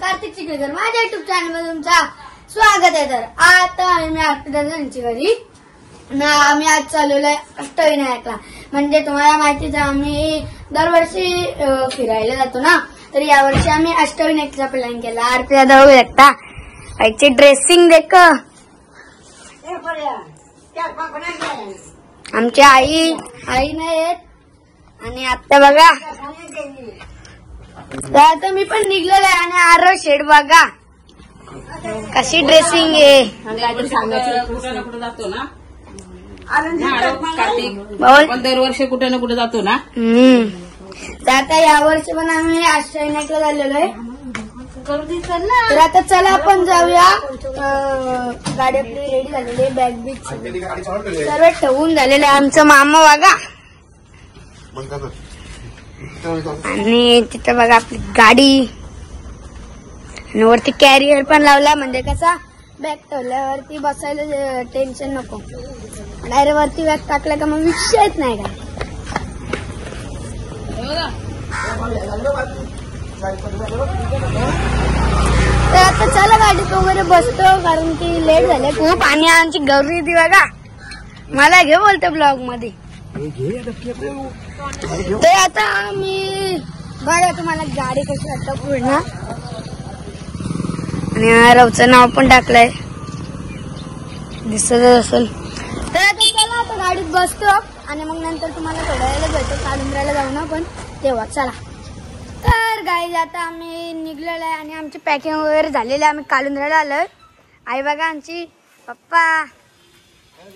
कार्तिक चिखलीकर माझ्या YouTube channel मध्ये तुमचा स्वागत आहे। तर आता आम्ही आपल्या घरी ना आम्ही आज चालवलोय अष्टविनायकला। म्हणजे तुम्हाला माहितीच आम्ही दरवर्षी फिरायला जातो ना, तर यावर्षी आम्ही अष्टविनायकचा प्लॅन केला। आरती जाऊ शकता आईची ड्रेसिंग देख, आमची आई नाही येत आणि आता बघा आता मी पण निघलेलो आहे आणि आरो शेड बघा कशी ड्रेसिंग आहे। कुठे जातो ना कार्तिक, दरवर्षी कुठे ना कुठे जातो ना। तर आता यावर्षी पण आम्ही अष्टविनायकला झालेलो आहे। तर आता चला आपण जाऊया। गाडी आपली रेडी झालेली आहे, बॅग बीच सर्व ठेवून झालेलं आहे। आमचं मामा बघा आणि तिथं बघा आपली गाडी आणि वरती कॅरियर पण लावला, म्हणजे कसा बॅग ठेवल्यावरती बसायला टेन्शन नको, डायरेक्ट वरती बॅग टाकला का मग विषयच नाही काय। तर आता चला गाडीत वगैरे बसतो कारण की लेट झाले खूप आणि आमची गौरी ती बघा मला घे बोलते ब्लॉग मध्ये। तर आता मी बघा तुम्हाला गाडी कशी वाटतं पूर्ण आणि रावचं नाव पण टाकलंय दिसत असेल। तर आता चला आता गाडीत बसतो आणि मग नंतर तुम्हाला थोड्या वेळेला भेटतो, कालुंद्र्याला जाऊ ना पण तेव्हा। चला तर गाईज आता आम्ही निघलेलो आहे आणि आमची पॅकिंग वगैरे झालेली आहे, आम्ही कालुंद्र्याला आलोय। आई बघा आमची, पप्पा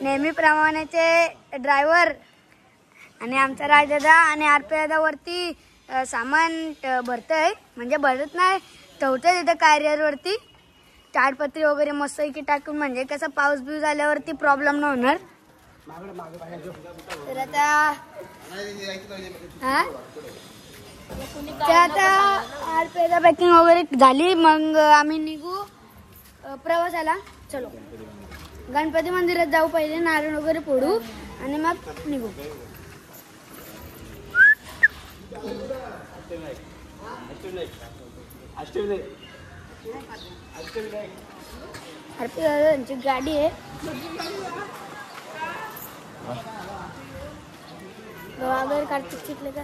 नेहमीप्रमाणेचे ड्रायव्हर आणि आमचा राजदादा आणि आरपी दादा वरती सामान भरतय, म्हणजे भरत नाही ठेवतंय तिथं कॅरियर वरती ताडपत्री वगैरे मस्त की टाकून, म्हणजे कसं पाऊस बिऊस आल्यावरती प्रॉब्लेम नाही होणार। तर आता आरपीदा पॅकिंग वगैरे झाली, मग आम्ही निघू प्रवासाला। चलो गणपती मंदिरात जाऊ, पहिले नारळ वगैरे फोडू आणि मग निघू। आरपी दादांची गाडी आहे बघा, कार्तिक चिखलीकर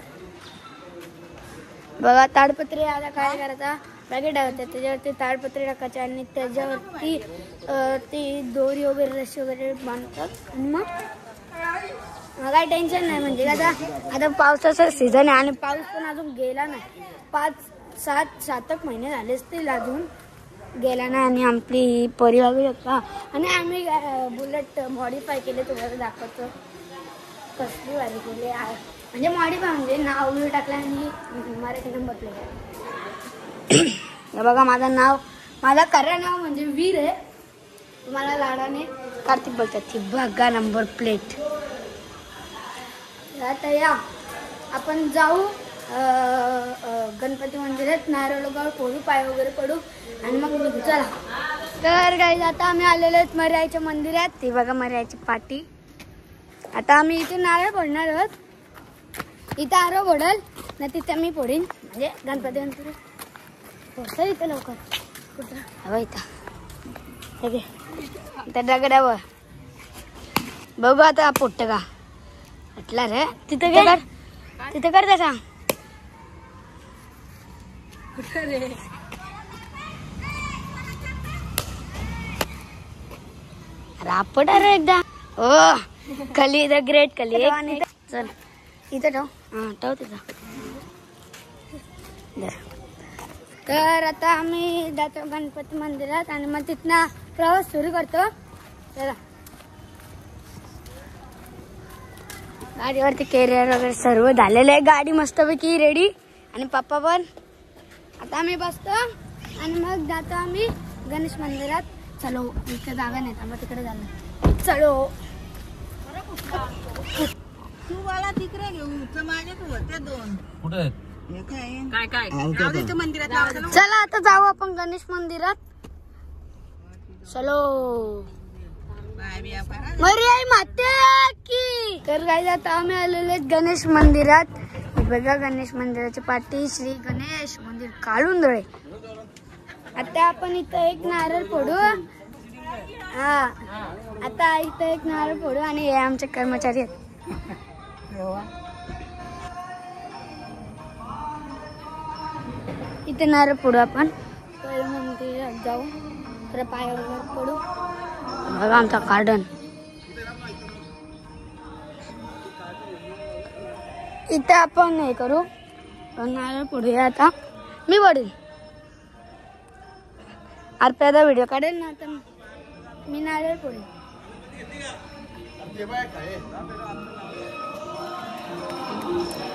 बघा। ताडपत्री आता काय करायचा, पॅकेट टाकायचं त्याच्यावरती ताडपत्री टाकायचे आणि त्याच्यावरती ती दोरी वगैरे रशी वगैरे बांधतात आणि मग काही टेन्शन नाही। म्हणजे आता पावसाचा सीझन आहे आणि पाऊस पण अजून गेला नाही, 5-7 महिने झाले असतील अजून गेला नाही। आणि आपली परी बघू शकता आणि आम्ही बुलेट मॉडिफाय केले, तुम्हाला दाखवतो कसली वारी केली, म्हणजे मॉडिफाय म्हणजे नाव वगैरे टाकलं आणि मराठी नंबर प्लेट बघा। माझं खरं नाव म्हणजे वीर आहे, तुम्हाला लाडाने कार्तिक बोलतात, ती बघा नंबर प्लेट। आता या आपण जाऊ गणपती मंदिरात, नारळ वगैरे फोडू, पाय वगैरे पडू आणि मग निघू। चला तर गाईज आता आम्ही आलेलो आहेत मर्याच्या मंदिरात, ती बघा मर्याची पाटी। आता आम्ही इथे नारळ फोडणार आहोत, इथं आरो फोडल ना तिथे मी फोडीन, म्हणजे गणपती मंदिरात पोहोचतो इथं लवकर। कुठं हवं इथं इथं दगडावर बघू आता पोट्ट का म्हटलं रे, तिथं काय तिथं कर त्याचा रापट रे एकदा। ओ कली द ग्रेट कली, चल इथं ठेव, ठेव तिथं। तर आता आम्ही जातो गणपती मंदिरात आणि मग तिथनं प्रवास सुरू करतो। चला गाडीवरती कॅरियर वगैरे सर्व झालेलं आहे, गाडी मस्तपैकी रेडी आणि पप्पा पण। आता आम्ही बसतो आणि मग जातो आम्ही गणेश मंदिरात। चलो इथे जागा नाही, मग तिकडे झालं चलो। तू मला तिकडे घेऊन माझ्यात होत्या दोन कुठे काय मंदिरात। चला आता जाऊ आपण गणेश मंदिरात, चलो मर्याई माते की। तर काय आता आम्ही आलेलो आहेत गणेश मंदिरात, बघा गणेश मंदिराची पाठी श्री गणेश मंदिर काळुंद्रे। आता आपण इथं एक नारळ फोडू. हा आता इथं एक नारळ फोडू आणि हे आमचे कर्मचारी आहेत. इथे नारळ फोडू आपण. मंदिरात जाऊ तर पायावर पडू. बघा आमचा गार्डन. इथे आपण हे करू नारळ फोडूया. आता मी पडेल अर्प्याचा व्हिडिओ काढेल ना. आता मी नारळ फोडेल.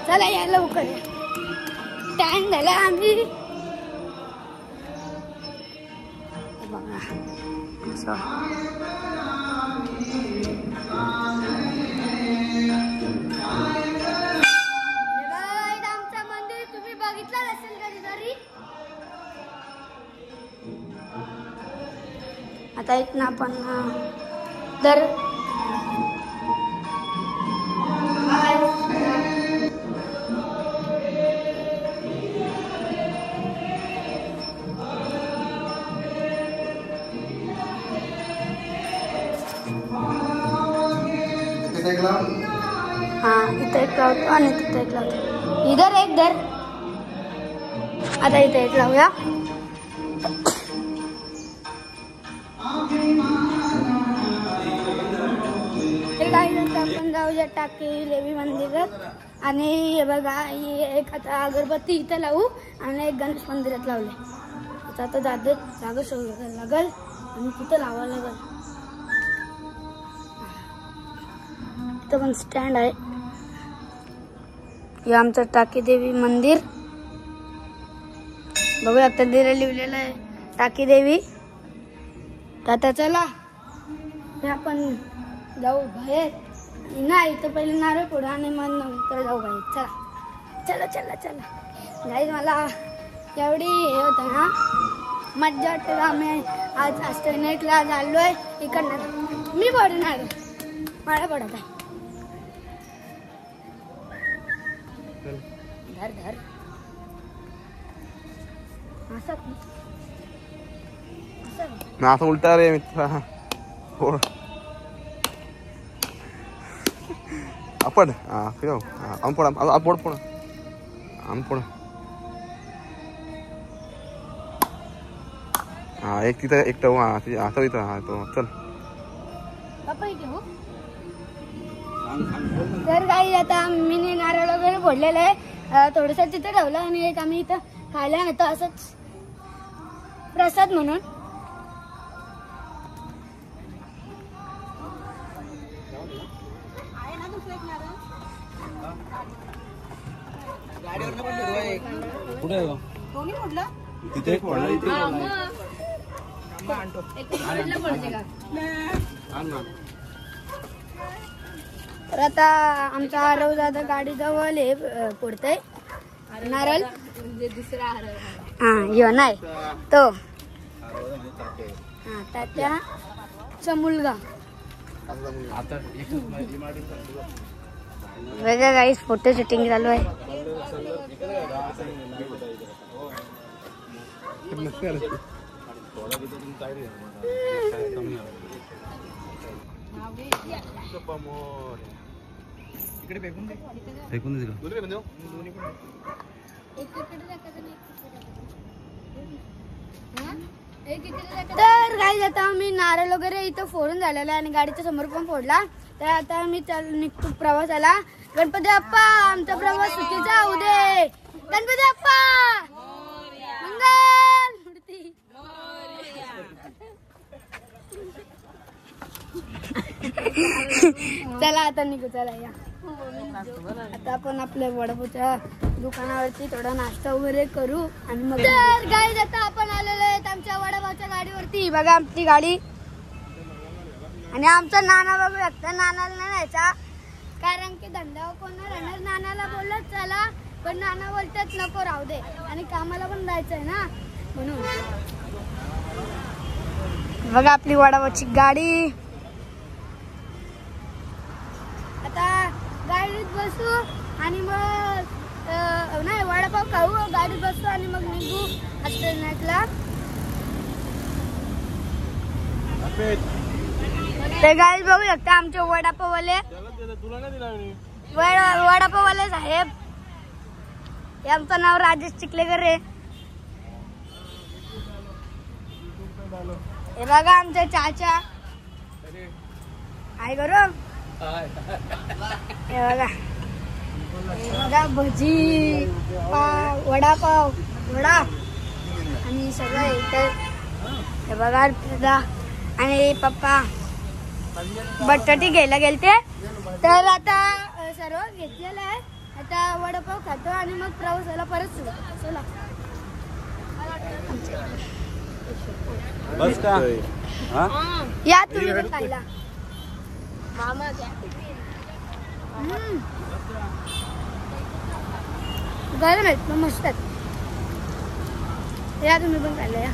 चला या लवकर. टाइम झाला. आम्ही आमचं मंदिर तुम्ही बघितलं असेल कधीतरी. आता इथं आपण दर हाँ इथं एक लावतो आणि तिथं एक लावतो. इधर एक दर. आता इथं एक लावूया. आपण जाऊया टाकी देवी मंदिरात. आणि हे बघा एक आता अगरबत्ती इथं लावू आणि एक गणेश मंदिरात लावले. आता जागा शोधायला लागल आणि तिथं लावायला लागल. इथं पण स्टँड आहे. हे आमचं टाकी देवी मंदिर. बघूया आता लिहिलेलं आहे टाकी देवी. आता चला आपण जाऊ बाहेर. नाही तर पहिले नारळ फोडू आणि मग नंतर जाऊ बाहेर. चला चला चला चला गाईज. मला एवढी हे होतं ना मज्जा वाटते. आम्ही आज अष्टविनायकला चाललोय इकडनं. मी पडणार मला पडत आहे. धर धर असं उलटा रे मित्रा. आपण एक तिथं एक आता इथं. हा तो चल. तर काही आता मी नारळ वगैरे फोडलेलं आहे. थोडस तिथं ठेवलं आणि एक आम्ही इथं खायला नाही असंच प्रसाद म्हणून. तिथे एक तर आता आमचा आरव दादा गाडी जवळ पुढतय नारळ. हा यो नाही तो हा तात्याचा मुलगा. वेगळं काही फोटो शूटिंग चालू आहे. तर काही आता आम्ही नारळ वगैरे इथं फोडून झालेला आणि गाडीच्या समोर पण फोडला. तर आता आम्ही निघतो प्रवासाला. गणपती बाप्पा आमचा प्रवास सुखीचा होऊ दे. गणपती बाप्पा मंगल मूर्ती. चला आता निघू. चला या. आता आपण आपल्या वडापावच्या दुकानावरती थोडा नाश्ता वगैरे करू आणि मग. तर गाईज आता आपण आलेलो आहेत आमच्या वडापावच्या गाडीवरती. बघा आमची गाडी आणि आमचा नाना बघू शकता. नानाला नाही न्यायचा कारण की धंदा कोण राहणार. नानाला बोलत चला पण नाना बोलतात नको राहू दे आणि कामाला पण जायचंय ना म्हणून. बघा आपली वडापावची गाडी. आता गाडीत बसू आणि मग नाही वडापाव खाऊ. गाडीत बसू आणि मग निघू अष्टविनायकला. ते गाईज बघू शकता आमचे वडापाववाले वडापाववाले साहेब. हे आमचं नाव राजेश चिखलेकर आहे. हे बघा आमचे चाचा काय करू. हे बघा भजी पाव वडापाव वडा आणि सगळं इथे. हे बघा दादा आणि पप्पा बटाटे घ्यायला गेलते. तर आता सर्व घेतलेलं आहे. आता वडापाव खातो आणि मग प्रवासाला परत सुरू. चला बस का या तुम्ही पण खायला. गरम आहेत पण मस्त आहेत. या तुम्ही पण खायला या.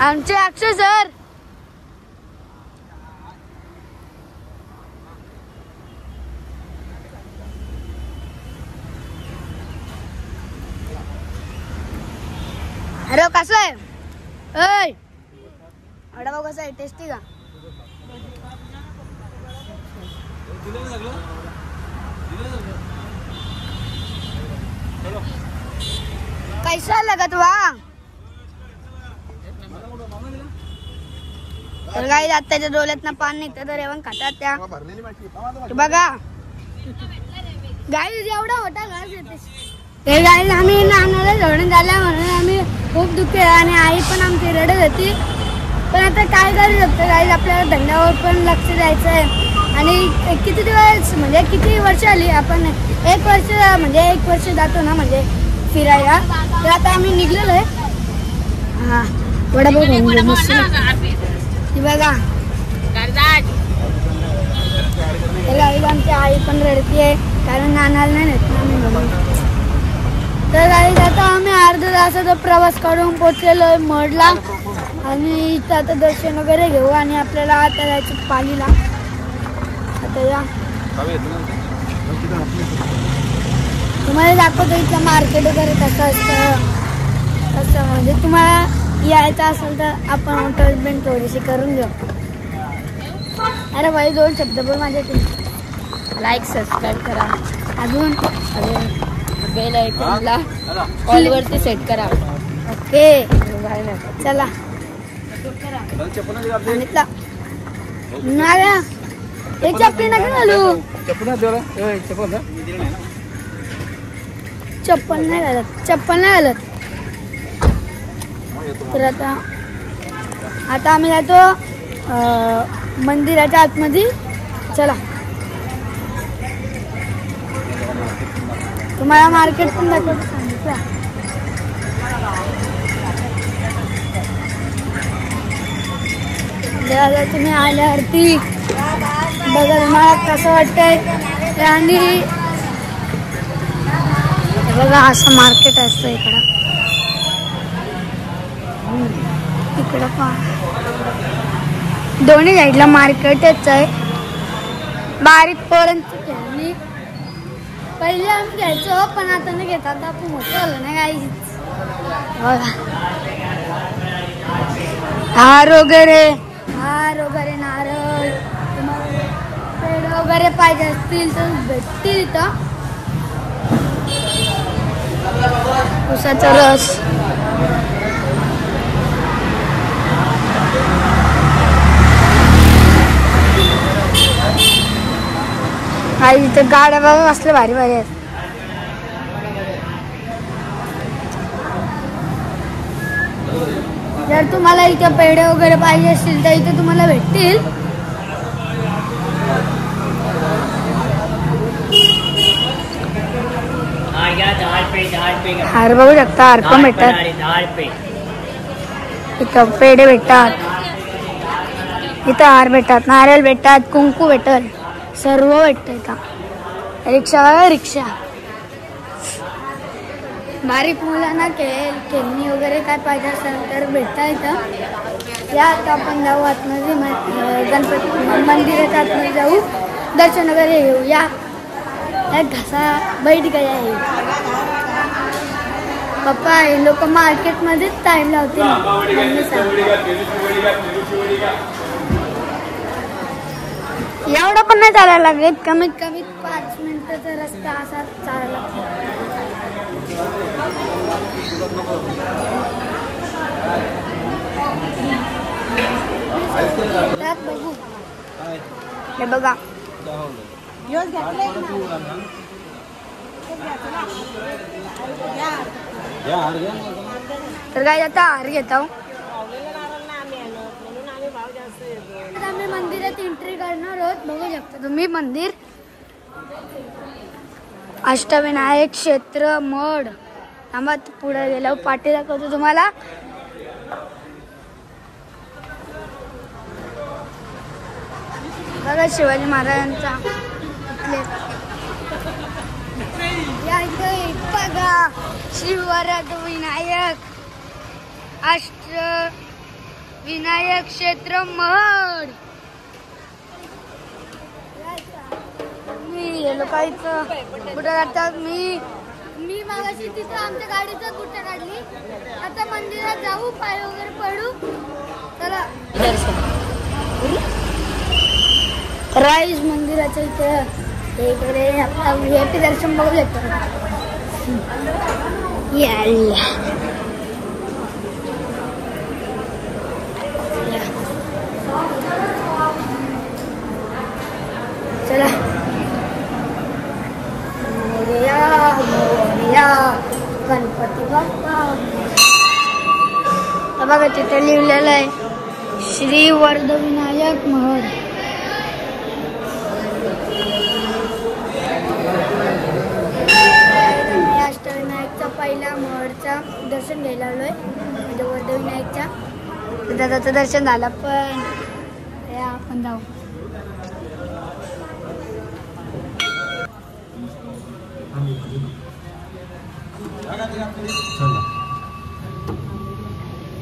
आमचे अक्षय सर अरे कसं आहे. ऐ वडापाव कसा आहे टेस्टी का. कैसा लगा तुला. तर गाईज आत्ताच्या डोळ्यातनं पाणी निघतं तर एवढं खातात त्या. बघा गाईज एवढा मोठा घास येते. ते गाईज आम्ही नानाला सोडून झाल्या म्हणून आम्ही खूप दुःखी आहे आणि आई पण आमची रडत होती. पण आता काय करू शकतो गाईज आपल्याला धंद्यावर पण लक्ष द्यायचं आहे. आणि किती दिवस म्हणजे किती वर्ष आली आपण 1 वर्ष म्हणजे 1 वर्ष जातो ना म्हणजे फिरायला. तर आता आम्ही निघलेलो आहे. हा वडापाव बघा गाईज आमची आई पण रडतीये कारण नानाला नाही नेत ना आम्ही म्हणून. तर गाईज आता आम्ही अर्धा तासाचा प्रवास करून पोहोचलेलो आहे मडला. आणि इथं आता दर्शन वगैरे घेऊ आणि आपल्याला आता जायचं पालीला. आता या तुम्हाला दाखवतो इथलं मार्केट वगैरे कसं असतं. कसं म्हणजे तुम्हाला यायचं असेल तर आपण एंटरटेनमेंट थोडीशी करून घेऊ. अरे भाई 2 शब्द बोल माझ्या. लाईक सबस्क्राईब करा. अजून बेल आयकॉनला ऑलवरती सेट करा. ओके चला एक चप्पी नका घालू. चप्पल नाही घालत. तर आता आम्ही जातो मंदिराच्या आतमध्ये. चला तुम्हाला मार्केट पण दाखवतो सांगितलं. तुम्ही आल्यावरती बघा तुम्हाला कसं वाटतंय. आणि बघा असं मार्केट असतं इकडं पण दोन्ही साईडला मार्केटच आहे. बारीक पोरांची खेळणी पहिले आम्ही घ्यायचो पण आता नाही घेत. आता आपण मोठं झालं ना काही. बघा हार वगैरे नारळ पेढे वगैरे पाहिजे असतील तर भेटतील इथं. उसाचा रस काही इथे गाड्या बघा कसल्या भारी भारी आहेत. जर तुम्हाला इथे पेढे वगैरे पाहिजे असतील तर इथे तुम्हाला भेटतील. हार बघू शकता. हार पण भेटतात इथं. पेढे भेटतात इथं. हार भेटतात. नारळ भेटतात. कुंकू भेटल. सर्व भेटतं इथं. रिक्षा बघा रिक्षा. बारीक मुलांना खेळणी वगैरे काय पाहिजे असेल तर भेटता इथं. या आता आपण जाऊ आतमध्ये गणपती मंदिराच्या आतमध्ये जाऊ. दर्शन वगैरे घेऊ. या घसा बैठ गया है. पप्पा हे लोक मार्केटमध्येच टाइम लावतील. एवढं पण नाही चालायला लागेल, कमीत कमी 5 मिनिटाचा रस्ता असा चालायला लागतो. बघू हे बघा तर काय आता हार घेत आहोत. आम्ही मंदिरात एंट्री करणार आहोत. बघू शकता तुम्ही मंदिर अष्टविनायक क्षेत्र मड. थांबा पुढे गेलो पाठी दाखवतो तुम्हाला. बघा शिवाजी महाराजांचा बघा शिवराज विनायक अष्टविनायक क्षेत्र मड. मी गेलो काहीच कुठं काढतात. मी मागाशी तिथं आमच्या गाडीचं कुठं काढली. आता मंदिरात जाऊ, पाय वगैरे पडू. चला राईज मंदिराच्या इकडे आपला VIP दर्शन बघू शकतो. चला गणपती बाप्पा. बघा तिथे लिहिलेलं आहे श्री वर्धविनायक महड. अष्टविनायकचा पहिला महडचा दर्शन घ्यायला आलोय, म्हणजे वर्धविनायकच्या. दादाचं दर्शन झालं पण आपण जाऊ.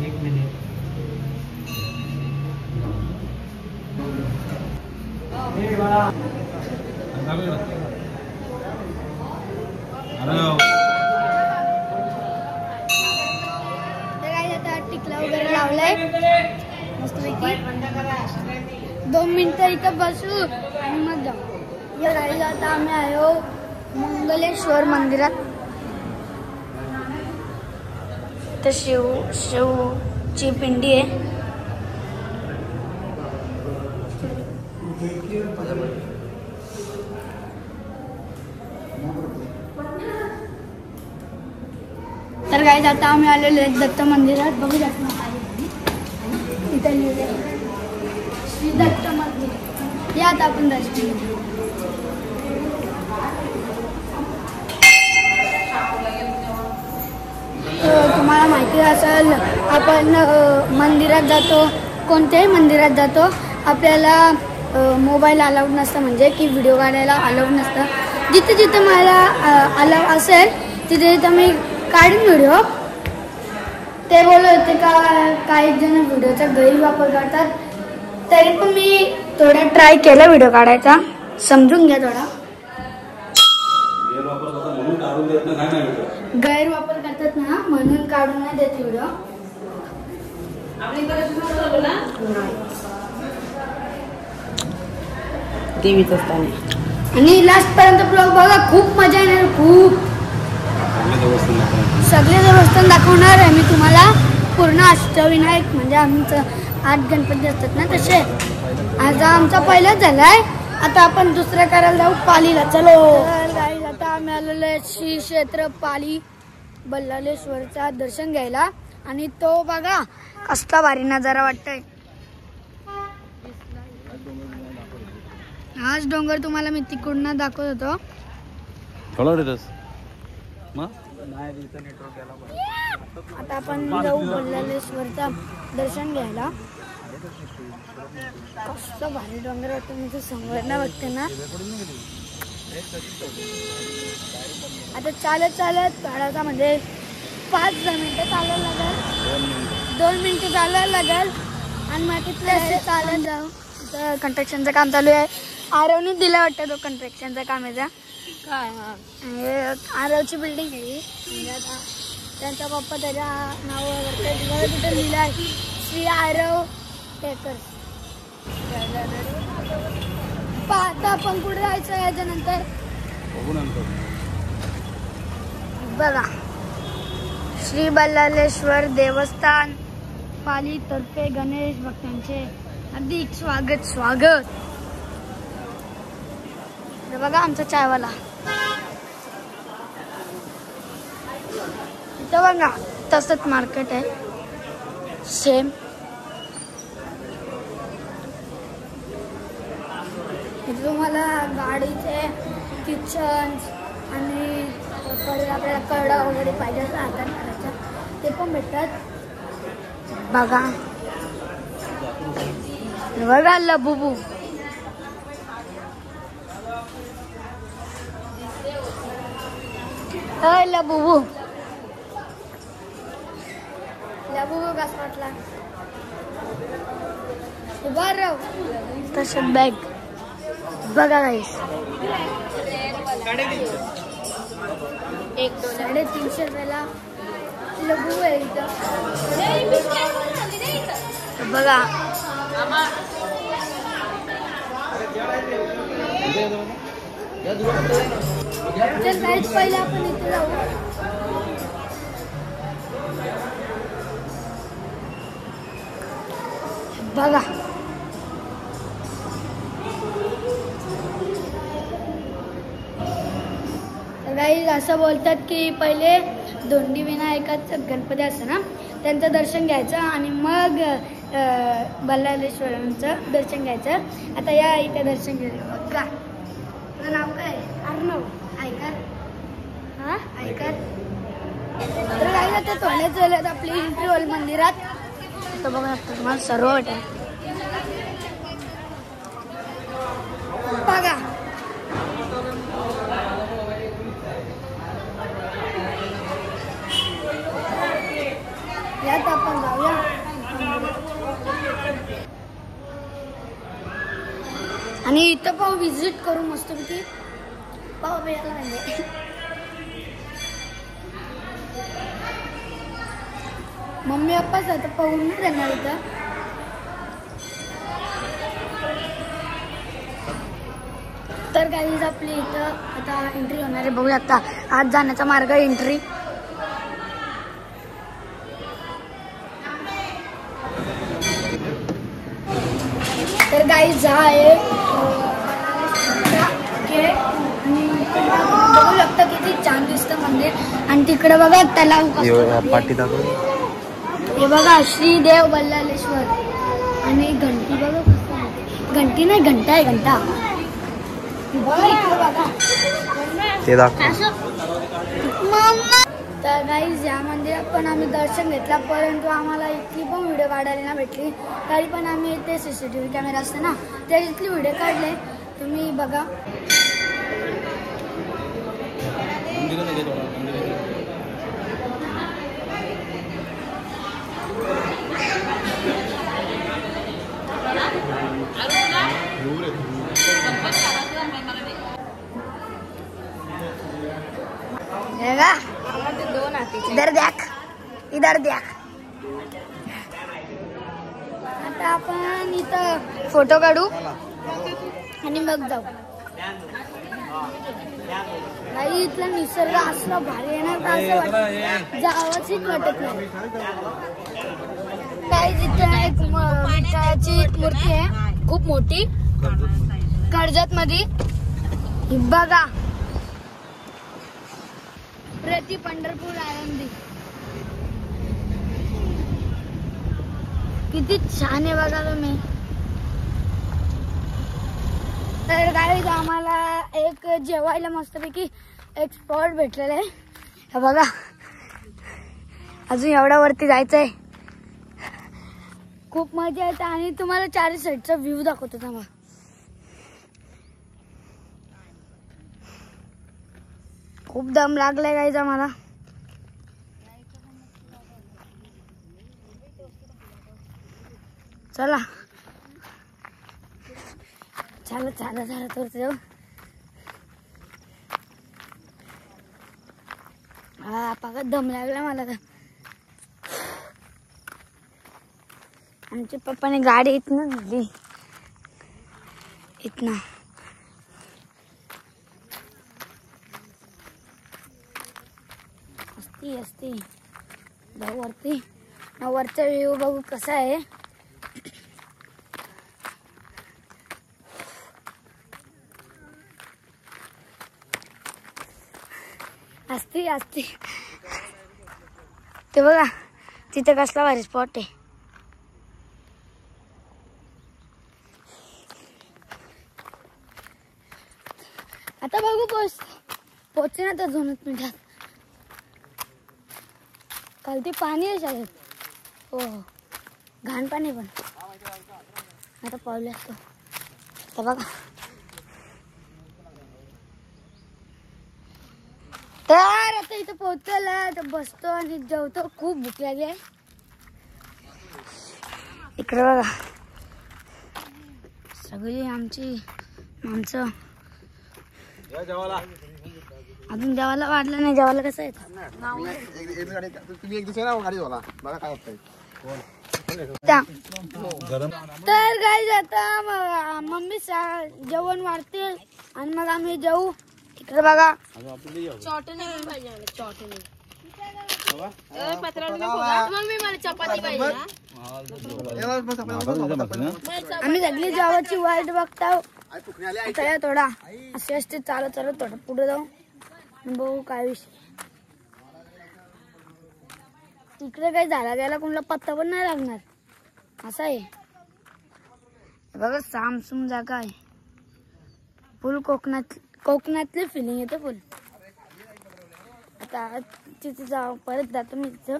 एक मिनिट. टिकला वगैरे लावलाय मस्तपैकी. 2 मिनिटं इथं बसू आणि मग जाऊ. या गाडीला आता आम्ही आलो मंगलेश्वर मंदिरात. तर शिवची पिंडी आहे. तर काय आता आम्ही आलेलो आहे दत्त मंदिरात. बघू शकता इथे लिहिले श्री दत्त मंदिर. या आता आपण दर्शन घेऊ. तुम्हाला माहिती असेल आपण मंदिरात जातो, कोणत्याही मंदिरात जातो, आपल्याला मोबाईल अलाउड नसतं, म्हणजे की व्हिडिओ काढायला अलाउड नसतं. जिथे जिथे मला अलाउड असेल तिथे तिथे मी काढून व्हिडिओ. ते बोलत होते का काही जण व्हिडिओचा गैरवापर करतात. तरी पण मी थोडा ट्राय केला व्हिडिओ काढायचा. समजून घ्या थोडा. गैरवापर करतात ना म्हणून काढून नाही देत व्हिडिओ. आणि लास्ट पर्यंत ब्लॉग बघा, खूप मजा येणार. खूप सगळे देवस्थान दाखवणार आहे मी तुम्हाला. पूर्ण अष्टविनायक म्हणजे आमचं 8 गणपती असतात ना तसे. आज आमचा पहिलाच झालाय. आता आपण दुसऱ्या करायला जाऊ पालीला. चलो आता आम्ही आलेलो आहे श्री क्षेत्र पाली बल्लाळेश्वरचा दर्शन घ्यायला. आणि तो बघा कसला भारी नजारा वाटतोय. हाच डोंगर तुम्हाला मी तिकडून दाखवत होतो. आता आपण जाऊ बल्लाळेश्वरचा दर्शन घ्यायला. कसं भारी डोंगर वाटतं, म्हणजे संवेदना वाटते ना. आता चालत काढायचा म्हणजे 5 मिनिटं चालायला लागेल. 2 मिनिटं चालायला लागेल. आणि मग तिथले असे चालत जाऊ. तर कन्स्ट्रक्शनचं काम चालू आहे. आरवनी दिला वाटतं तो कन्स्ट्रक्शनचं काम याचा. काय आरवची बिल्डिंग आहे. म्हणजे आता त्यांचा पप्पा त्याच्या नावावर तिथे लिहिलं आहे श्री आरव टेकर्स. आता आपण कुठे जायचं याच्यानंतर बघा श्री बल्लाळेश्वर देवस्थान पाली तर्फे गणेश भक्तांचे हार्दिक स्वागत. बघा आमचा चायवाला इथं बघा तसंच मार्केट आहे सेम. इथे तुम्हाला गाडीचे किचन आणि आपल्याला कड़ा वगैरे पाहिजे असं हातात करायचं ते पण भेटतात. बघा बघा लबुबू लबुबू लबुबू कसा वाटला बरं तसं बॅग बघा गाईस 350 रुपयाला लबू आहे इथं बघा. चल गाईस पहिले आपण इथे जाऊ. बघा गाईस असं बोलतात की पहिले दोंडी विनायकाचं गणपती असतं ना त्यांचं दर्शन घ्यायचं आणि मग बल्लाळेश्वरांचं दर्शन घ्यायचं. आता या इथे दर्शन घ्यायचं. बघा तुझं नाव काय अर्णव ऐकर हां ऐकर. तर काही आता थोड्याच झाल्यात आपली एंट्री हॉल मंदिरात. तर बघा तुम्हाला सर्व वाटेल बघा. यात आपण जाऊया आणि इथं पाहू विजिट करू मस्तपैकी पाहू भेटायला म्हणजे मम्मी पप्पाच आता पाहून नाही देणार इथं. तर गाईज आपली इथं आता एंट्री होणार आहे. बघूया आता आज जाण्याचा मार्ग एंट्री. तर गाईज हा आहे बघू शकता किती छान दिसतं मंदिर. आणि तिकडे बघा तलाव हे बघा श्री देव बल्लाळेश्वर आणि घंटी बघा घंटी नाही घंटा आहे घंटा बघा इकडे बघा ते दाखव. तर गाईज या मंदिरात पण आम्ही दर्शन घेतला परंतु आम्हाला इथली पण व्हिडिओ काढायला नाही भेटली. तरी पण आम्ही इथे CCTV कॅमेरा असते ना त्या इथली व्हिडिओ काढले तुम्ही बघा. इधर देख इधर देख. आता आपण इथं फोटो काढू आणि मग जाऊ. काही इथला निसर्ग असला भारी आहे ना असं वाटत जावंच वाटत नाही. काही तिथे एक विठ्ठलाची मूर्ती आहे खूप मोठी कर्जत मध्ये बघा. प्रति पंढरपूर आळंदी किती छान आहे बघा तुम्ही. तर गाईज आम्हाला एक जेवायला मस्तपैकी एक स्पॉट भेटलेला आहे. हे बघा अजून एवढा वरती जायचंय. खूप मजा येते आणि तुम्हाला चारी साईडचा व्ह्यू दाखवतो थांबा. खूप दम लागलाय गाईज आम्हाला. चला चला चला चला तर जाऊ. हा पाका दम लागला मला तर. आमच्या पप्पाने गाडी इथनं दिली इथनं. असती जाऊ वरती. वरचा व्ह्यू बघू कसा आहे. असती ते बघा तिथे कसला भारी स्पॉट आहे. आता बघू पोचते ना तर 2 मिनिटात. काल ते पाणी आहे शाळेत. हो घाण पाणी पण आता पावले असतो. तर बघा तर आता इथं पोहोचला तर बसतो आणि जेवतो. खूप भूक लागली आहे. इकडे बघा सगळी आमची माणसं. अजून जेवायला वाढलं नाही. जेवायला कसं आहे तर गाईज आता मम्मी जेवण वाढते आणि मग आम्ही जेवू. इकडे बघा चॉटणी पाहिजे मला. चॉटणी मम्मी मला चपाती पाहिजे. आम्ही सगळी जेवायची वाट बघतो. आता थोडा असे असते चालत थोडं पुढे जाऊ बघू काय विषय. तिकडे काही झाला गेला कोणाला पत्ता पण नाही लागणार असं आहे. बघा सामसूम जागा आहे. फुल कोकणातली फिलिंग येते फुल. आता तिथे परत जातो मी तिथं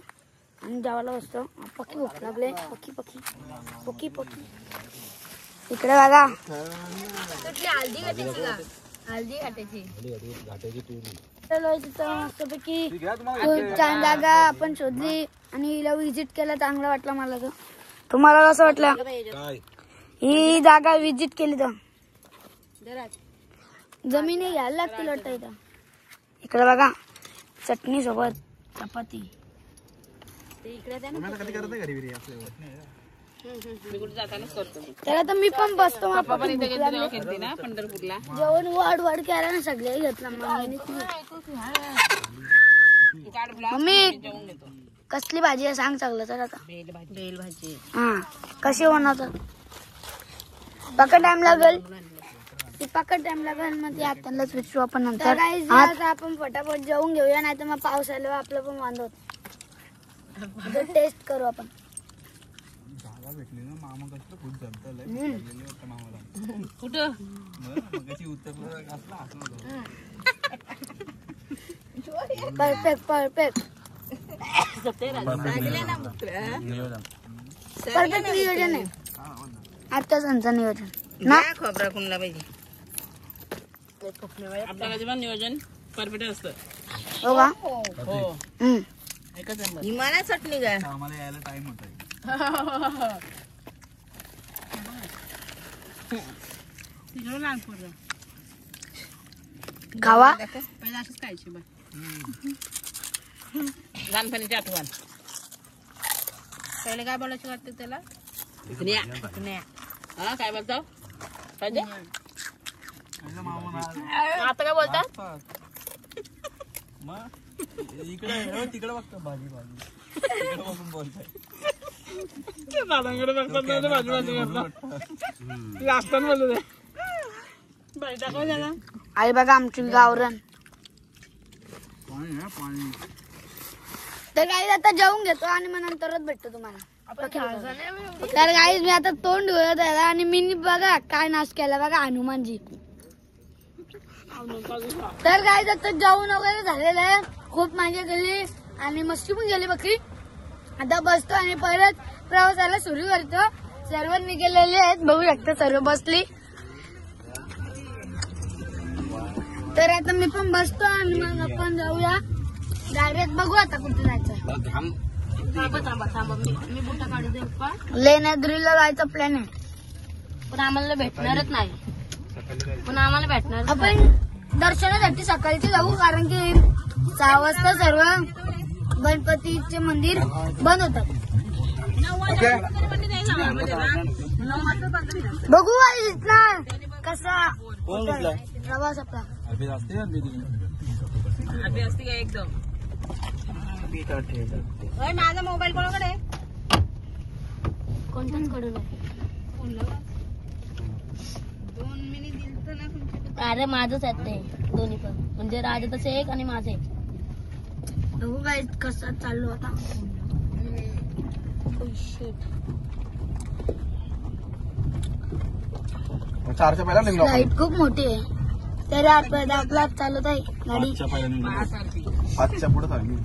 आणि जेवायला बसतो. पक्की भूक लागले. पक्की इकडे बघा हल्दी घाटायची चलो तिथं मस्तपैकी छान जागा आपण शोधली आणि हिला विजिट केला. चांगला वाटला मला. तर तुम्हाला कसं वाटलं ही जागा विजिट केली तर? जमिनी घ्यायला लागतील वाटतं इथं. इकडे बघा चटणी सोबत चपाती. तर आता मी पण बसतो. जेवण वाढ केला ना सगळे घेतला. मम्मी कसली भाजी आहे सांग चांगलं. तर आता बेल भाजी हा कशी बनवतात? पक्का टाइम लागेल. मग ते आतालाच विचारू आपण नंतर. आता आपण फटाफट जेवून घेऊया नाही तर मग पाऊस आल्यावर आपलं पण वांद होत. टेस्ट करू आपण. कुठं परफेक्ट नियोजन आहे आजच्या सणाचं नियोजन ना. खोबरा कुणला पाहिजे आपल्या नियोजन परफेक्ट असतं. हो का? हिमालय चटणी काय यायला टाइम होता. खावा पहिला असंच खायची बघ. लहानपणीची आठवण. पहिले काय बोलायची वाटते त्याला? हा काय बोलतो पाहिजे आता काय बोलतात? इकडे तिकडे बघतो भाजी बघून बोलतोय. दादांकडे बघतात भाजी लास्ट बोलतो आई बघा आमची गावरण. तर गाईज आता जेवून घेतो आणि मग नंतरच भेटतो तुम्हाला. तर गाईज मी आता तोंड धुवत आहे आणि मी बघा काय नाश केला बघा हनुमानजी. तर गाईज आता जेवण वगैरे झालेलं आहे. खूप मजा केली आणि मस्ती पण गेली बघी. आता बसतो आणि परत प्रवासाला सुरू करतो. सर्व निघालेले आहेत बघू शकता. सर्व बसली. तर आता मी पण बसतो आणि मग आपण जाऊया डायरेक्ट. बघू आता कुठे जायचं. थांबा मी बुटा काढू दे पप्पा. लेण्याद्रीला जायचा प्लॅन आहे पण आम्हाला भेटणारच नाही. पण आम्हाला भेटणार आपण दर्शनासाठी सकाळची जाऊ कारण की 6 वाजता सर्व गणपतीचे मंदिर बंद होतात. बघू इथला कसा प्रवास आपला एकदम. माझा मोबाईल कोणाकडे कोणताच कडू 2 मिनिट दिलत ना तुमच्या. अरे माझंच आहेत ते दोन्ही पण, म्हणजे राजाचं एक आणि माझं एक. बघू काय कसा चालू आता. लाईट खूप मोठी आहे तरी आपला चालत आहे गाडी. 5च्या पुढे चालली.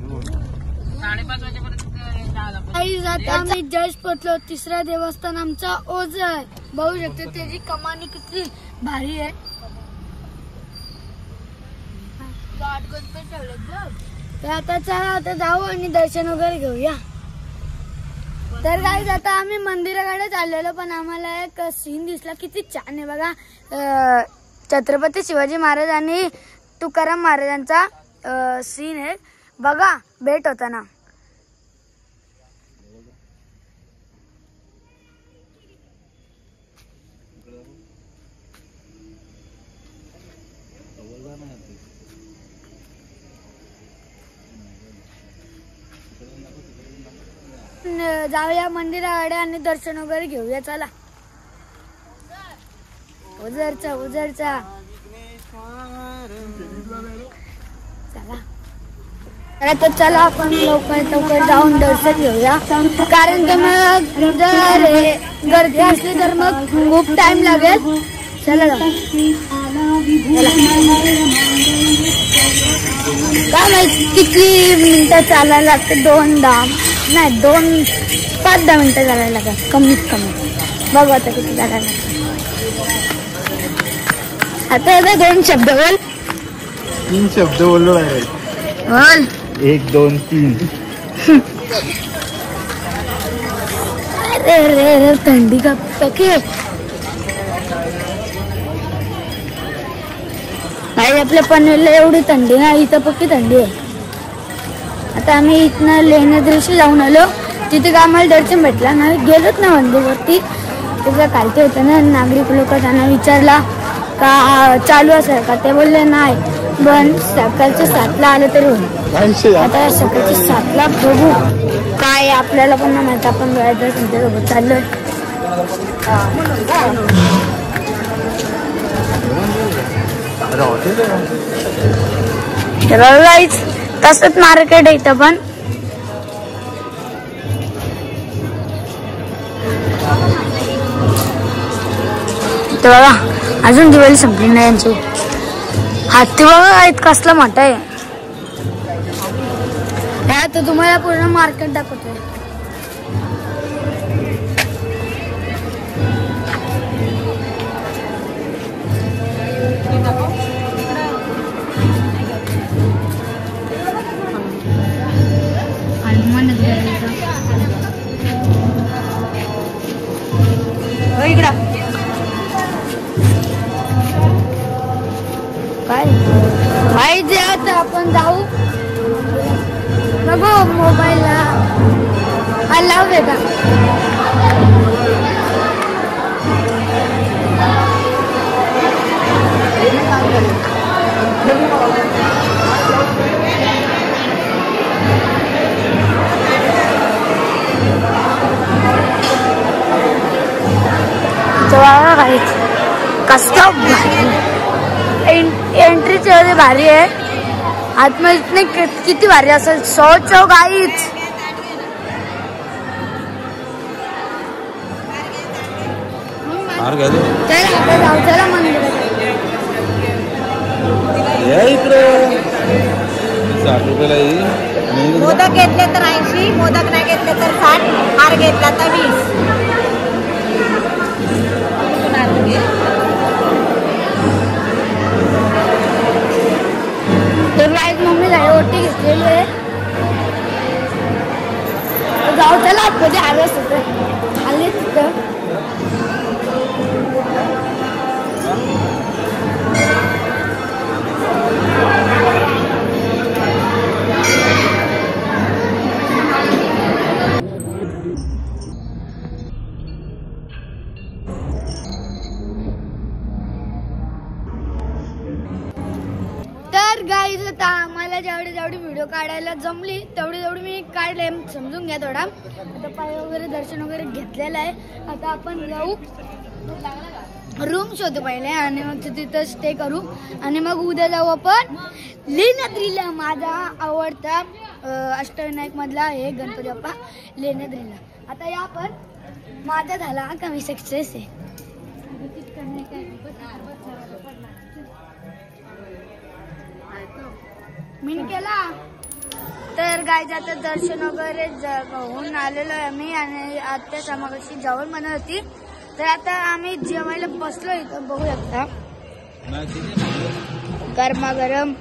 5:30 वाजेपर्यंत आता आम्ही जस्ट पोहोचलो. 3रा देवस्थान आमचा ओझर. बघू शकतो त्याची कमानी किती भारी आहे. तर आता चला आता जाऊ आणि दर्शन वगैरे घेऊया. तर गाईज आता आम्ही मंदिराकडे चाललेलो पण आम्हाला एक सीन दिसला किती छान आहे बघा. छत्रपती शिवाजी महाराज आणि तुकाराम महाराजांचा सीन आहे बघा भेट होताना. जाऊया मंदिराकडे आणि दर्शन वगैरे घेऊया. चला उजरचा चला. तर चला आपण लवकर जाऊन दर्शन घेऊया कारण की मग जर गर्दी असली तर मग खूप टाइम लागेल. चला काय माहिती किती मिनिटं चालायला लागते. 5-10 मिनिटं चालायला लागेल कमीत कमी. बघू आता किती चालायला लागतं. आता 2 शब्द बोल. 3 शब्द बोललो बोल. 1 2 3. अरे थंडी का पके नाही आपल्या पनवेलला एवढी थंडी नाही. इथं पक्की थंडी आहे. आता आम्ही इथनं लेण्या दिवशी जाऊन आलो. तिथे आम्हाला दर्शन भेटला नाही. गेलोच ना मंदिरवरती. तिथं खालते होतं ना नागरिक लोक. त्यांना विचारला का चालू असेल का ते बोलले नाही पण सकाळच्या 7ला आलं तरी होईल. आता सकाळच्या 7ला बघू काय आपल्याला पण नाही माहिती. आपण जायचं तुमच्यासोबत चाललोय. तसंच मार्केट आहे इथं पण. बघा अजून दिवाळी संपली नाही यांची. हाती बघा आहेत कसला मोठा आहे. आता तुम्हाला पूर्ण मार्केट दाखवतोय. काय जे आता आपण जाऊ बघू मोबाईलला अलाव आहे का. कसं एंट्रीची एवढी भारी आहे. आतमध्ये किती भारी असेल. 100 गाईच. चला मंदिरात. 60 रुपयाला येईल. मोदक घेतले तर 80. मोदक नाही घेतले तर 60. हार घेतला तर 20. तर लाईट मम्मी ओटी घेतलेली आहे. जाऊ चला कधी आले असते आले तिथं. तर गाईज आता आम्हाला जेवढी व्हिडिओ काढायला जमली तेवढी मी काढले, समजून घ्या थोडा. आता पाय वगैरे दर्शन वगैरे घेतलेलं आहे. आता आपण जाऊ रूम शोधू पहिले आणि मग तिथं स्टे करू आणि मग उद्या जाऊ आपण लेण्याद्रीला. माझा आवडता अष्टविनायक मधला आहे गणपती बाप्पा लेण्याद्रीला. आता या पण माझा झाला कमी सक्सेस आहे. मी केला. तर गायचं आता दर्शन वगैरे होऊन आलेलो आहे आम्ही आणि आत्या समागाशी जेवण म्हणत होती. तर आता आम्ही जेवायला बसलो इथं बघू शकता. गरमागरम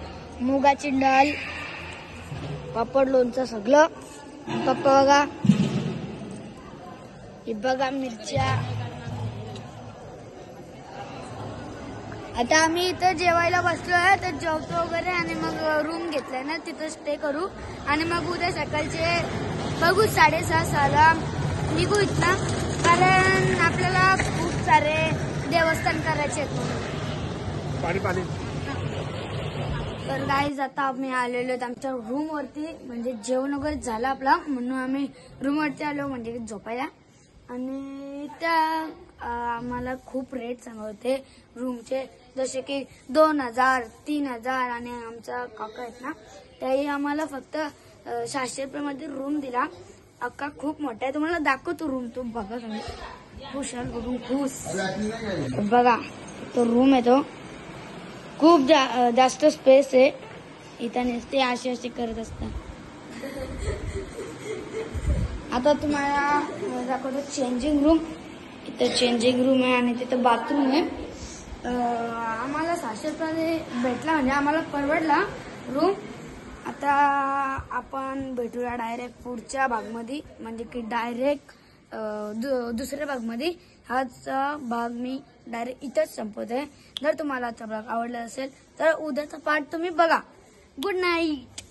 मुगाची डाळ, पापड, लोणचं सगळं. पप्पा बघा, हे बघा मिरच्या. आता आम्ही इथं जेवायला बसलो आहे. तर जेवतो वगैरे आणि मग रूम घेतलाय ना तिथं स्टे करू आणि मग उद्या सकाळचे बघू 6:30 निघू इथं, कारण आपल्याला खूप सारे देवस्थान करायचे आहेत म्हणून. तर गाईज आता आम्ही आलेलो आहेत आमच्या रूम वरती, म्हणजे जेवण वगैरे झालं आपला म्हणून आम्ही रूम वरती आलो म्हणजे झोपायला. आणि त्या आम्हाला खूप रेट सांगत होते रूमचे, जसे की 2,000, 3,000 आणि आमचा काका आहेत ना त्याही आम्हाला फक्त 600 रुपयामध्ये रूम दिला. अक्का खूप मोठा आहे, तुम्हाला दाखवतो रूम. तू बघा तुम्ही, खुशाल करून खुश. बघा तो रूम आहे, तो खूप जास्त स्पेस आहे. इथं नसते असे करत असतात. आता तुम्हाला दाखवतो चेंजिंग रूम. इथं चेंजिंग रूम आहे आणि तिथं बाथरूम आहे. आम्हाला 600 रुपये भेटला म्हणजे आम्हाला परवडला रूम. आता आपण भेटूया डायरेक्ट पुढच्या भागमध्ये, म्हणजे की डायरेक्ट दुसऱ्या भागमध्ये. हाच भाग मी डायरेक्ट इथंच संपवत आहे. जर तुम्हाला आजचा भाग आवडला असेल तर उद्याचा पार्ट तुम्ही बघा. Good night.